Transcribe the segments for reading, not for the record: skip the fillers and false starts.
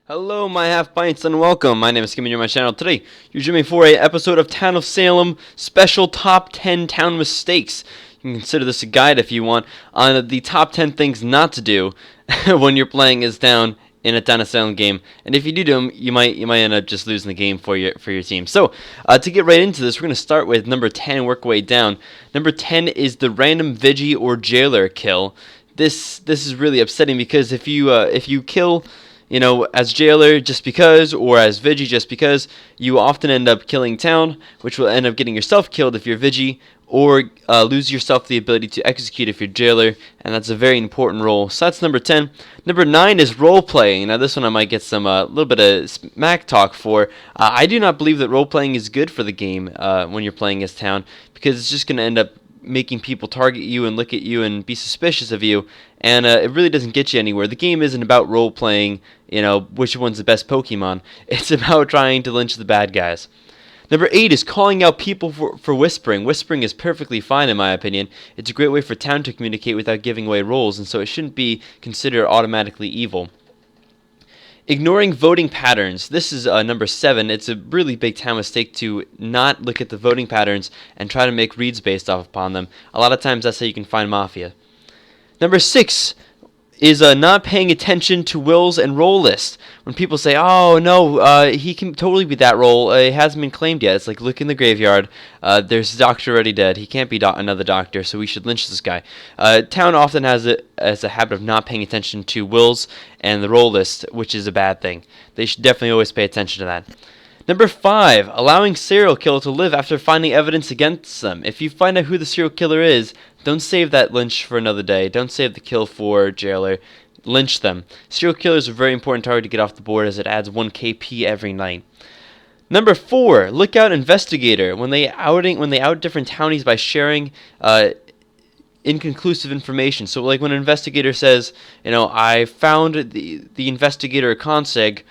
Hello, my half pints, and welcome. My name is Kim, and you're my channel. Today, you're joining me for a episode of Town of Salem special top 10 town mistakes. You can consider this a guide if you want on the top 10 things not to do when you're playing as town in a Town of Salem game. And if you do them, you might end up just losing the game for your team. So, to get right into this, we're going to start with number 10 and work our way down. Number 10 is the random Vigi or Jailer kill. This is really upsetting because if you kill as Jailer just because, or as Vigi just because, you often end up killing town, which will end up getting yourself killed if you're Vigi, or lose yourself the ability to execute if you're Jailer, and that's a very important role. So that's number 10. Number 9 is role-playing. Now this one I might get some little bit of smack talk for. I do not believe that role-playing is good for the game when you're playing as town, because it's just going to end up making people target you and look at you and be suspicious of you, and it really doesn't get you anywhere. The game isn't about role-playing, which one's the best Pokemon. It's about trying to lynch the bad guys. Number 8 is calling out people for whispering. Whispering is perfectly fine in my opinion. It's a great way for town to communicate without giving away roles, and so it shouldn't be considered automatically evil. Ignoring voting patterns. This is number 7. It's a really big town mistake to not look at the voting patterns and try to make reads based off upon them. A lot of times that's how you can find Mafia. Number 6 is not paying attention to wills and roll lists. When people say, oh no, he can totally be that role, it hasn't been claimed yet. It's like, look in the graveyard, there's a doctor already dead, he can't be another doctor, so we should lynch this guy. Town often has a habit of not paying attention to wills and the roll list, which is a bad thing. They should definitely always pay attention to that. Number 5, allowing serial killer to live after finding evidence against them. If you find out who the serial killer is, don't save that lynch for another day. Don't save the kill for Jailer. Lynch them. Serial killers are a very important target to get off the board as it adds 1 KP every night. Number 4, lookout investigator. When they out different townies by sharing inconclusive information. So like when an investigator says, I found the investigator a conseg,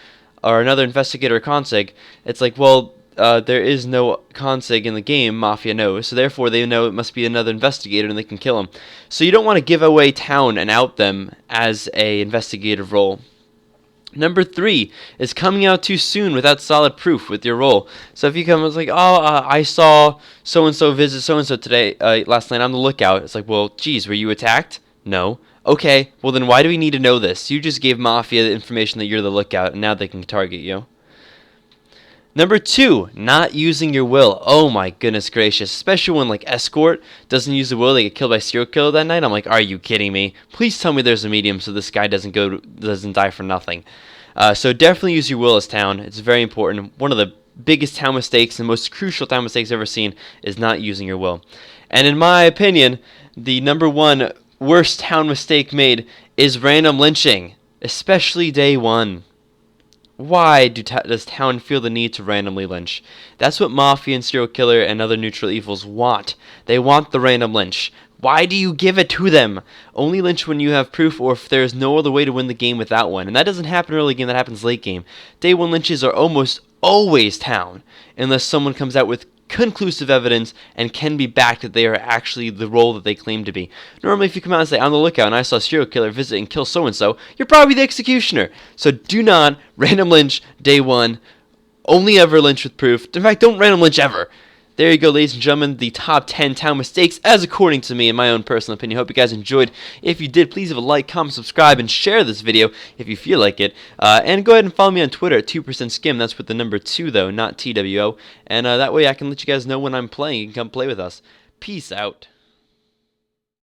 or another investigator conseg, it's like, well, there is no conseg in the game, Mafia knows, so therefore they know it must be another investigator and they can kill him. So you don't want to give away town and out them as a investigative role. Number 3 is coming out too soon without solid proof with your role. So if you come, it's like, I saw so-and-so visit so-and-so today, last night on the lookout. It's like, well, geez, were you attacked? No. Okay, well then why do we need to know this? You just gave Mafia the information that you're the lookout, and now they can target you. Number 2, not using your will. Oh my goodness gracious. Especially when like Escort doesn't use the will, they get killed by serial killer that night. I'm like, are you kidding me? Please tell me there's a medium so this guy doesn't die for nothing. So definitely use your will as town. It's very important. One of the biggest town mistakes and most crucial town mistakes I've ever seen is not using your will. And in my opinion, the number 1 worst town mistake made is random lynching, especially day 1. Why does town feel the need to randomly lynch? That's what Mafia and serial killer and other neutral evils want. They want the random lynch. Why do you give it to them? Only lynch when you have proof or if there is no other way to win the game without one. And that doesn't happen early game, that happens late game. Day 1 lynches are almost always town, unless someone comes out with conclusive evidence and can be backed that they are actually the role that they claim to be. Normally if you come out and say, on the lookout and I saw a serial killer visit and kill so-and-so, you're probably the executioner. So do not random lynch day 1. Only ever lynch with proof. In fact, don't random lynch ever. There you go, ladies and gentlemen, the top 10 town mistakes, as according to me, in my own personal opinion. Hope you guys enjoyed. If you did, please leave a like, comment, subscribe, and share this video if you feel like it. And go ahead and follow me on Twitter at 2%Skim. That's with the number 2, though, not TWO. And that way I can let you guys know when I'm playing. You can come play with us. Peace out.